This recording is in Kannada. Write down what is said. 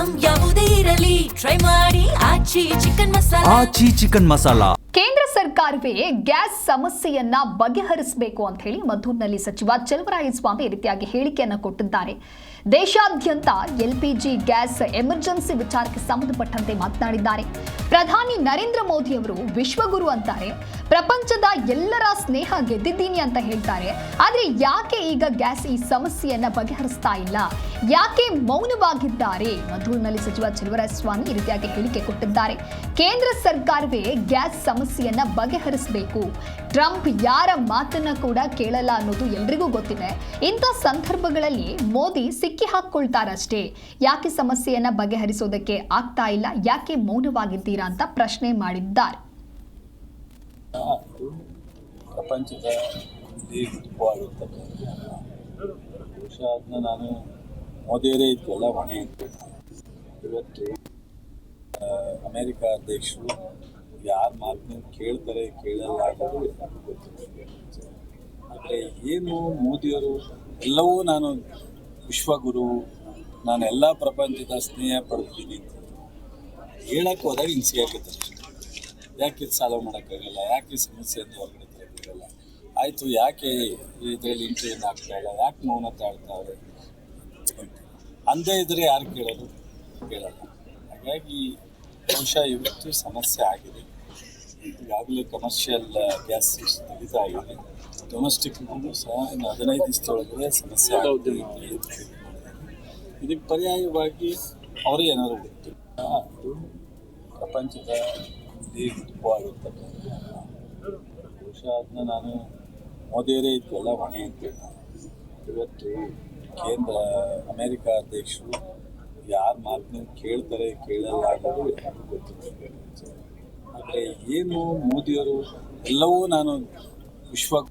ಐಟಂ ಯಾವುದೇ ಇರಲಿ ಟ್ರೈ ಮಾಡಿ ಆಚಿ ಚಿಕನ್ ಮಸಾಲಾ. ಕೇಂದ್ರ ಸರ್ಕಾರವೇ ಗ್ಯಾಸ್ ಸಮಸ್ಯೆಯನ್ನ ಬಗೆಹರಿಸಬೇಕು ಅಂತ ಹೇಳಿ ಮದ್ದೂರಿನಲ್ಲಿ ಸಚಿವ ಚಲುವರಾಯಸ್ವಾಮಿ ಈ ರೀತಿಯಾಗಿ ಹೇಳಿಕೆಯನ್ನು ಕೊಟ್ಟಿದ್ದಾರೆ. ದೇಶಾದ್ಯಂತ LPG ಗ್ಯಾಸ್ ಎಮರ್ಜೆನ್ಸಿ ವಿಚಾರಕ್ಕೆ ಸಂಬಂಧಪಟ್ಟಂತೆ ಮಾತನಾಡಿದ್ದಾರೆ. ಪ್ರಧಾನಿ ನರೇಂದ್ರ ಮೋದಿ ಅವರು ವಿಶ್ವಗುರು ಅಂತಾರೆ, ಪ್ರಪಂಚದ ಎಲ್ಲರ ಸ್ನೇಹ ಗೆದ್ದಿದ್ದೀನಿ ಅಂತ ಹೇಳ್ತಾರೆ. ಆದ್ರೆ ಯಾಕೆ ಈಗ ಗ್ಯಾಸ್ ಈ ಸಮಸ್ಯೆಯನ್ನ ಬಗೆಹರಿಸ್ತಾ ಇಲ್ಲ, ಯಾಕೆ ಮೌನವಾಗಿದ್ದಾರೆ? ಮದ್ದೂರಿನಲ್ಲಿ ಸಚಿವ ಚಲುವರಾಯಸ್ವಾಮಿ ಈ ರೀತಿಯಾಗಿ ಹೇಳಿಕೆ ಕೊಟ್ಟಿದ್ದಾರೆ. ಕೇಂದ್ರ ಸರ್ಕಾರವೇ ಗ್ಯಾಸ್ ಸಮಸ್ಯೆಯನ್ನ ಬಗೆಹರಿಸಬೇಕು, ಟ್ರಂಪ್ ಯಾರ ಮಾತನ್ನ ಕೂಡ ಕೇಳಲ್ಲ ಅನ್ನೋದು ಎಲ್ರಿಗೂ ಗೊತ್ತಿದೆ. ಇಂಥ ಸಂದರ್ಭಗಳಲ್ಲಿ ಮೋದಿ ಸಿಕ್ಕಿ ಹಾಕೊಳ್ತಾರಷ್ಟೇ. ಯಾಕೆ ಸಮಸ್ಯೆಯನ್ನ ಬಗೆಹರಿಸೋದಕ್ಕೆ ಆಗ್ತಾ ಇಲ್ಲ, ಯಾಕೆ ಮೌನವಾಗಿದ್ದೀರಾ ಅಂತ ಪ್ರಶ್ನೆ ಮಾಡಿದ್ದಾರೆ. ಪ್ರಪಂಚದ ಬಹುಶಃ ಅದನ್ನ ನಾನು ಮೋದಿಯವರೇ ಇದಕ್ಕೆಲ್ಲ ಹೊಣೆ ಅಂತೇಳಿ. ಇವತ್ತು ಅಮೇರಿಕ ಅಧ್ಯಕ್ಷರು ಯಾರ ಮಾತನ್ನ ಕೇಳ್ತಾರೆ ಕೇಳಲ್ಲ ಅನ್ನೋದು ಗೊತ್ತಿದೆ. ಆದರೆ ಏನು ಮೋದಿಯವರು ಎಲ್ಲವೂ ನಾನು ವಿಶ್ವಗುರು, ನಾನೆಲ್ಲ ಪ್ರಪಂಚದ ಸ್ನೇಹ ಪಡೆದಿದ್ದೀನಿ ಅಂತ ಹೇಳಕ್ಕೆ ಹೋದಾಗ ಹಿಂಗೆ ಸಿಗಾಕತ್ತಾರೆ. ಯಾಕೆ ಇದು ಸಾಲ್ವ್ ಮಾಡೋಕ್ಕಾಗಲ್ಲ, ಯಾಕೆ ಸಮಸ್ಯೆಯಿಂದ ಹೊರಗಡೆ ತರೋಕ್ಕಾಗಲ್ಲ, ಆಯಿತು ಯಾಕೆ ಇದರಲ್ಲಿ ಇಂಟರ್ವ್ಯೂನ್ ಆಗ್ತಾ ಇಲ್ಲ, ಯಾಕೆ ಮೌನ ತಾಳ್ತಾವ್ರೆ ಅಂದೇ ಇದ್ರೆ ಯಾರು ಕೇಳೋದು, ಕೇಳಲ್ಲ. ಹಾಗಾಗಿ ಬಹುಶಃ ಇವತ್ತು ಸಮಸ್ಯೆ ಆಗಿದೆ. ಈಗಾಗಲೇ ಕಮರ್ಷಿಯಲ್ ಗ್ಯಾಸ್ ತೆಗಿತಾ ಆಗಿದೆ. ಡೊಮೆಸ್ಟಿಕ್ಗೂ ಸಹ ಇನ್ನು 15 ದಿವಸದೊಳಗಡೆ ಸಮಸ್ಯೆ ಆಗುತ್ತೆ. ಇದಕ್ಕೆ ಪರ್ಯಾಯವಾಗಿ ಅವರೇ ಏನಾದರೂ ಗೊತ್ತಿಲ್ಲ. ಅದು ಪ್ರಪಂಚದ ಮುಖ್ಯವಾಗಿರ್ತಕ್ಕಂಥ ಬಹುಶಃ ಅದನ್ನ ನಾನು ಮೋದಿಯವರೇ ಇದಕ್ಕೆಲ್ಲ ಹೊಣೆ ಅಂತೇಳಿ. ಇವತ್ತು ಕೇಂದ್ರ ಅಮೇರಿಕ ಅಧ್ಯಕ್ಷರು ಯಾರ ಮಾತನ್ನ ಕೇಳ್ತಾರೆ ಕೇಳಲ್ಲ ಅನ್ನೋದು ಗೊತ್ತಿದೆ. ಆದರೆ ಏನು ಮೋದಿಯವರು ಎಲ್ಲವೂ ನಾನು ವಿಶ್ವ